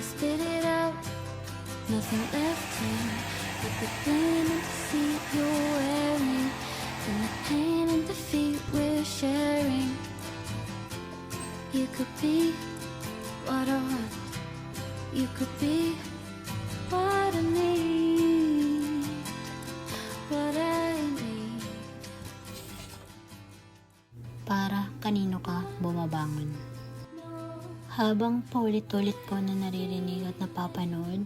you spit it out, nothing left in but the pain and defeat you're wearing, and the pain and defeat we're sharing. You could be what I want, you could be what I need, what I need. Para kanino ka bumabangon? Habang paulit-ulit ko na naririnig at napapanood,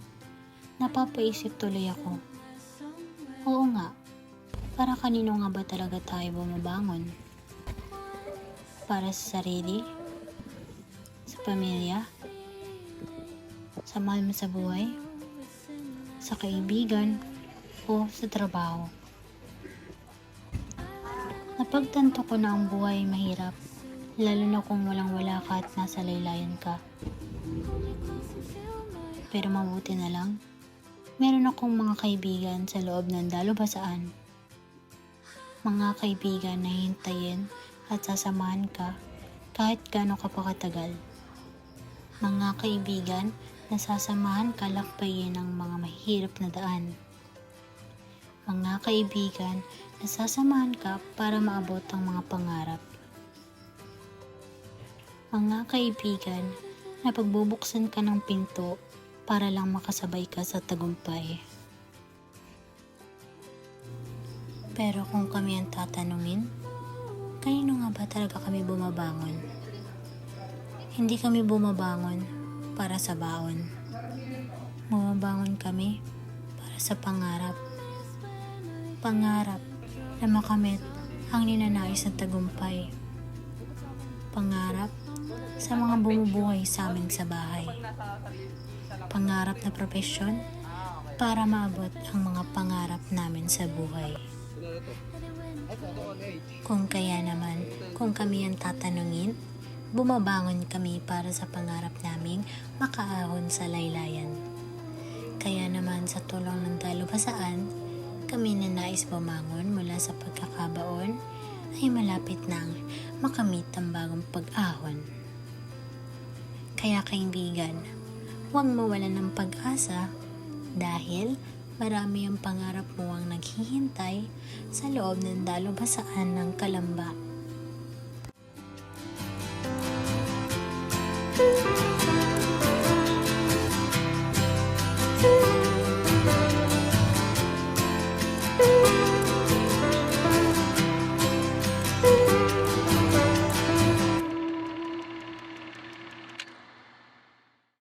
napapaisip tuloy ako. Oo nga, para kanino nga ba talaga tayo bumabangon? Para sa sarili? Sa pamilya? Sa mahal mo sa buhay? Sa kaibigan? O sa trabaho? Napagtanto ko na ang buhay ay mahirap, lalo na kung walang-wala ka at nasa laylayan ka. Pero mabuti na lang, meron akong mga kaibigan sa loob ng dalubhasaan. Mga kaibigan na hintayin at sasamahan ka kahit gaano ka pa katagal. Mga kaibigan na sasamahan ka lakbayin ang mga mahirap na daan. Mga kaibigan na sasamahan ka para maabot ang mga pangarap. Mga kaibigan na pagbubuksan ka ng pinto para lang makasabay ka sa tagumpay. Pero kung kami ang tatanungin, kanino nga ba talaga kami bumabangon? Hindi kami bumabangon para sa baon. Bumabangon kami para sa pangarap. Pangarap na makamit ang ninanais ng tagumpay. Pangarap sa mga bumubuhay sa amin sa bahay. Pangarap na propesyon para maabot ang mga pangarap namin sa buhay. Kung kaya naman, kung kami ang tatanungin, bumabangon kami para sa pangarap naming makaahon sa laylayan. Kaya naman sa tulong ng dalubhasaan, kami na nais bumangon mula sa pagkakabaon ay malapit nang makamit ang bagong pag-ahon. Kaya kaibigan, huwag mawalan ng pag-asa dahil marami ang pangarap mo ang naghihintay sa loob ng dalubhasaan ng Kalamba.